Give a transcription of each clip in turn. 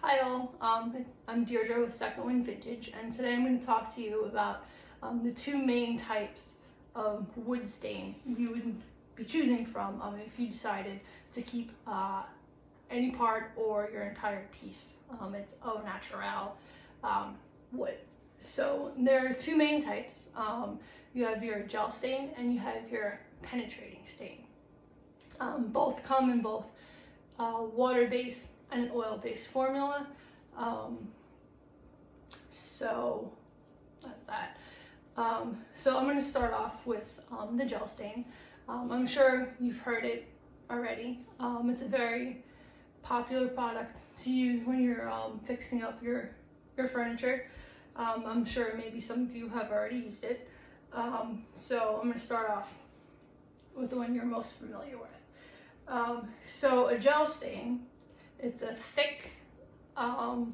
Hi all, I'm Deirdre with Second Wind Vintage, and today I'm going to talk to you about the two main types of wood stain you would be choosing from if you decided to keep any part or your entire piece. It's au natural wood. So there are two main types. You have your gel stain and you have your penetrating stain. Both come in both water-based and an oil-based formula. So that's that. So I'm going to start off with the gel stain. I'm sure you've heard it already. It's a very popular product to use when you're fixing up your furniture. I'm sure maybe some of you have already used it. So I'm going to start off with the one you're most familiar with. So a gel stain, it's a thick, kind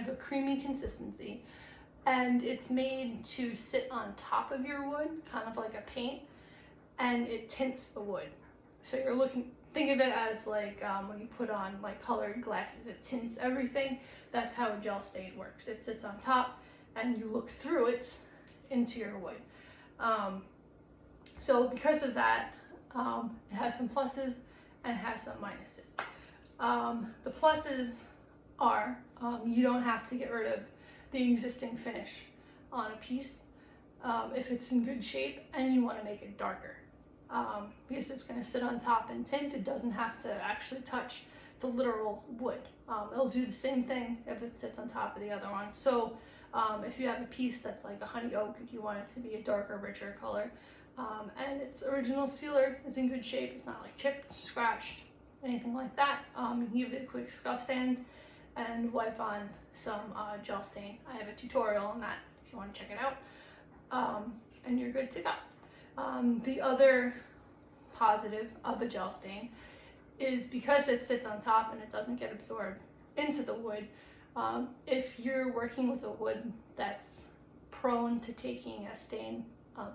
of a creamy consistency, and it's made to sit on top of your wood, kind of like a paint, and it tints the wood. So think of it as like when you put on like colored glasses, it tints everything. That's how a gel stain works. It sits on top and you look through it into your wood. So because of that, it has some pluses and it has some minuses. The pluses are you don't have to get rid of the existing finish on a piece if it's in good shape and you want to make it darker. Because it's going to sit on top and tint, it doesn't have to actually touch the literal wood. It'll do the same thing if it sits on top of the other one. So if you have a piece that's like a honey oak, if you want it to be a darker, richer color, and its original sealer is in good shape, it's not like chipped, scratched, anything like that, you can give it a quick scuff sand and wipe on some gel stain. I have a tutorial on that if you want to check it out, and you're good to go. The other positive of a gel stain is because it sits on top and it doesn't get absorbed into the wood. If you're working with a wood that's prone to taking a stain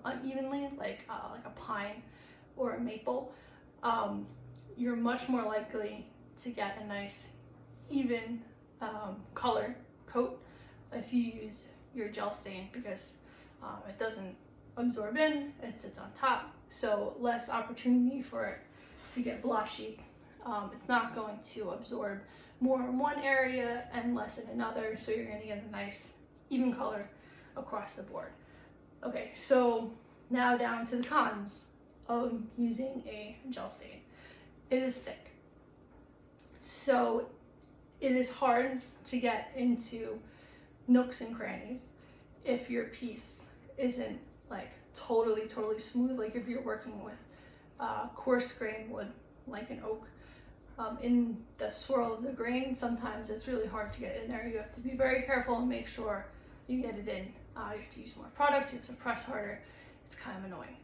unevenly, like a pine or a maple, you're much more likely to get a nice even color coat if you use your gel stain, because it doesn't absorb in, it sits on top, so less opportunity for it to get blotchy. It's not going to absorb more in one area and less in another, so you're going to get a nice even color across the board. Okay, so now down to the cons of using a gel stain. It is thick, so it is hard to get into nooks and crannies if your piece isn't like totally smooth. Like if you're working with coarse grain wood like an oak, in the swirl of the grain, sometimes it's really hard to get in there. You have to be very careful and make sure you get it in. You have to use more product, you have to press harder. It's kind of annoying,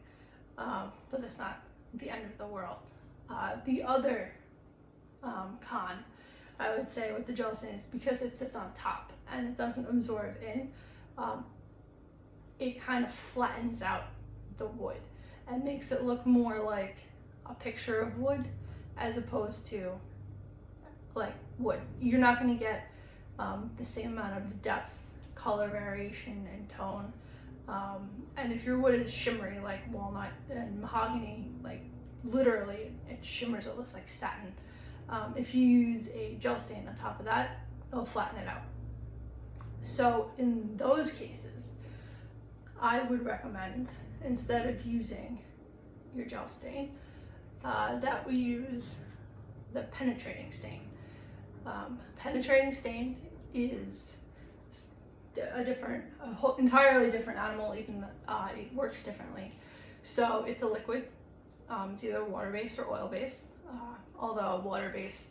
but that's not the end of the world. The other con, I would say, with the gel stain is because it sits on top and it doesn't absorb in, it kind of flattens out the wood and makes it look more like a picture of wood as opposed to like wood. You're not going to get the same amount of depth, color variation, and tone. And if your wood is shimmery like walnut and mahogany, like literally it shimmers, it looks like satin. If you use a gel stain on top of that, it'll flatten it out. So in those cases, I would recommend, instead of using your gel stain, that we use the penetrating stain. Penetrating stain is entirely different animal, even it works differently. So it's a liquid. It's either water-based or oil-based. Although water-based,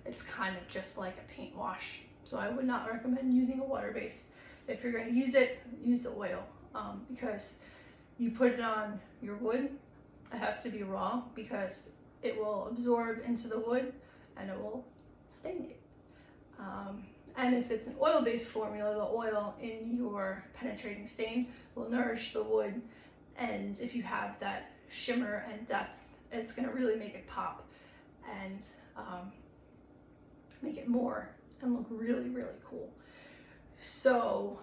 it's kind of just like a paint wash. So I would not recommend using a water-based. If you're going to use it, use the oil, because you put it on your wood, it has to be raw because it will absorb into the wood and it will stain it. And if it's an oil-based formula, the oil in your penetrating stain will nourish the wood, and if you have that shimmer and depth, it's going to really make it pop and make it more and look really, really cool. So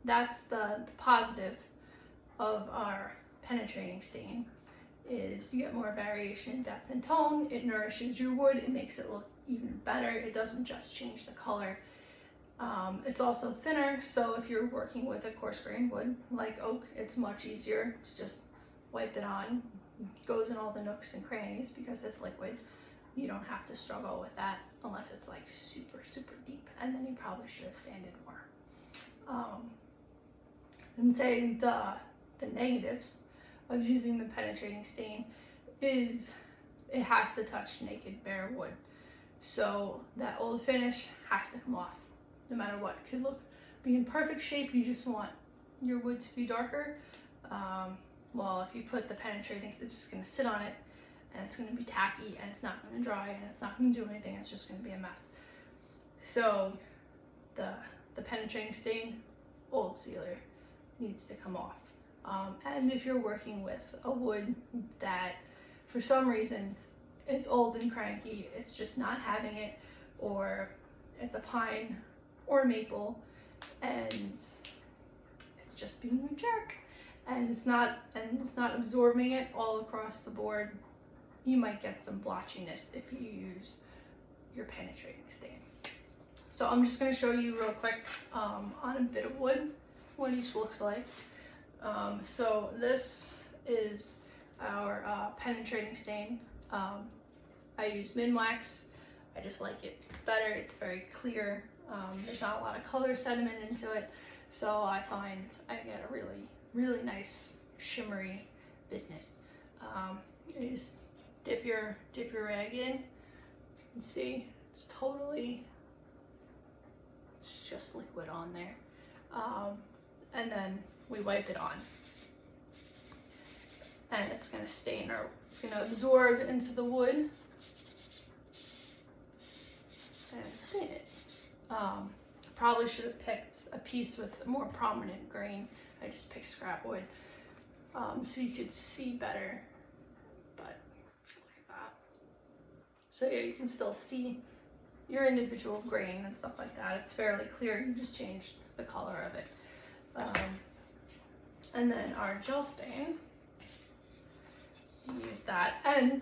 that's the positive of our penetrating stain, is you get more variation in depth and tone. It nourishes your wood. It makes it look even better. It doesn't just change the color. It's also thinner, so if you're working with a coarse grained wood like oak, it's much easier to just wipe it on. It goes in all the nooks and crannies because it's liquid. You don't have to struggle with that unless it's like super, super deep, and then you probably should have sanded more. And say the negatives of using the penetrating stain is it has to touch naked bare wood. So that old finish has to come off no matter what. It could be in perfect shape, you just want your wood to be darker. Well, if you put the penetrating, it's just going to sit on it and it's going to be tacky and it's not going to dry and it's not going to do anything. It's just going to be a mess. So the penetrating stain, old sealer, needs to come off. And if you're working with a wood that for some reason it's old and cranky, it's just not having it, or it's a pine or maple and it's just being a jerk and it's not absorbing it all across the board, you might get some blotchiness if you use your penetrating stain. So I'm just going to show you real quick on a bit of wood what each looks like. So this is our penetrating stain. I use Minwax. I just like it better. It's very clear. There's not a lot of color sediment into it, so I find I get a really, really nice shimmery business. You just dip your rag in. As you can see, it's just liquid on there, and then we wipe it on, and it's going to stain, or it's going to absorb into the wood and stain it. Probably should have picked a piece with a more prominent grain. I just picked scrap wood so you could see better, but look at that. So yeah, you can still see your individual grain and stuff like that. It's fairly clear. You just changed the color of it. And then our gel stain, you use that. And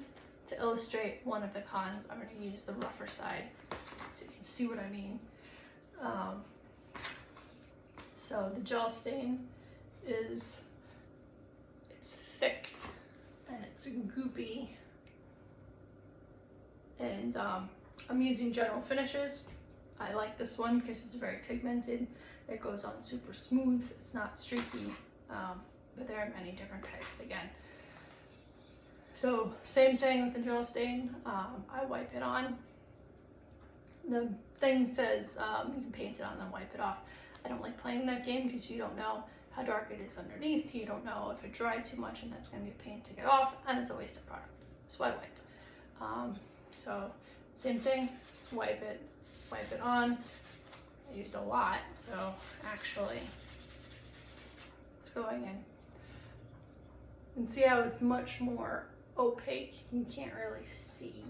to illustrate one of the cons, I'm going to use the rougher side so you can see what I mean. So the gel stain it's thick and it's goopy, and I'm using General Finishes. I like this one because it's very pigmented. It goes on super smooth. It's not streaky, but there are many different types again. So same thing with the gel stain. I wipe it on. The thing says you can paint it on and wipe it off. I don't like playing that game because you don't know how dark it is underneath. You don't know if it dried too much and that's going to be a pain to get off, and it's a waste of product. So I wipe. So same thing, just wipe it on. I used a lot, so actually it's going in. And see how it's much more opaque. You can't really see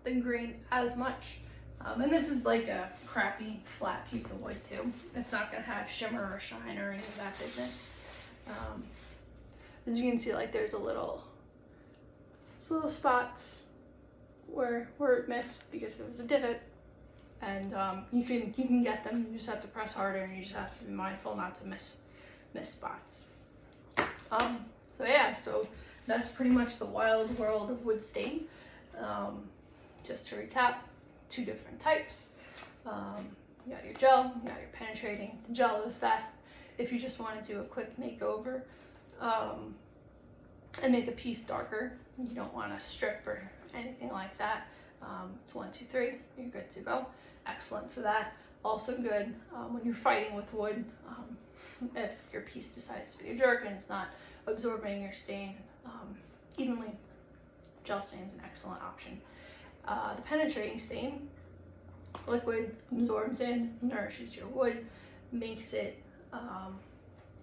the grain as much. And this is like a crappy flat piece of wood too. It's not gonna have shimmer or shine or any of that business. As you can see, like there's little spots where it missed because it was a divot, and you can get them. You just have to press harder, and you just have to be mindful not to miss spots. So yeah, so that's pretty much the wild world of wood stain. Just to recap, 2 different types. You got your gel, you got your penetrating. The gel is best if you just want to do a quick makeover and make a piece darker. You don't want to strip or anything like that. It's 1, 2, 3, you're good to go. Excellent for that. Also good when you're fighting with wood. If your piece decides to be a jerk and it's not absorbing your stain evenly, gel stain is an excellent option. The penetrating stain, liquid, absorbs in, nourishes your wood, makes it,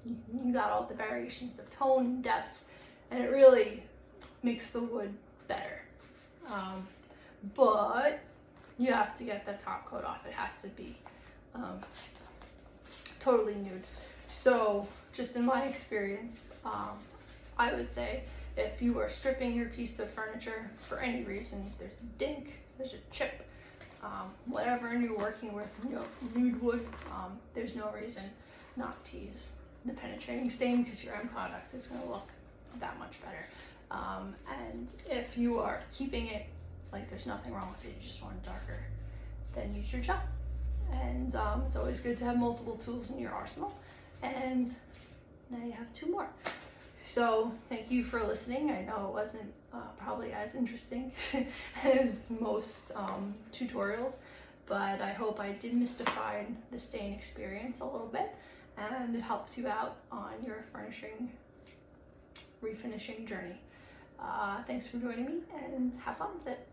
you got all the variations of tone and depth, and it really makes the wood better. But you have to get the top coat off. It has to be totally nude. So just in my experience, I would say if you are stripping your piece of furniture for any reason, there's a dink, there's a chip, whatever, and you're working with nude wood, there's no reason not to use the penetrating stain, because your end product is going to look that much better. And if you are keeping it like there's nothing wrong with it, you just want it darker, then use your gel. And it's always good to have multiple tools in your arsenal. And now you have 2 more. So thank you for listening. I know it wasn't probably as interesting as most tutorials, but I hope I demystified the stain experience a little bit, and it helps you out on your refinishing journey. Thanks for joining me, and have fun with it.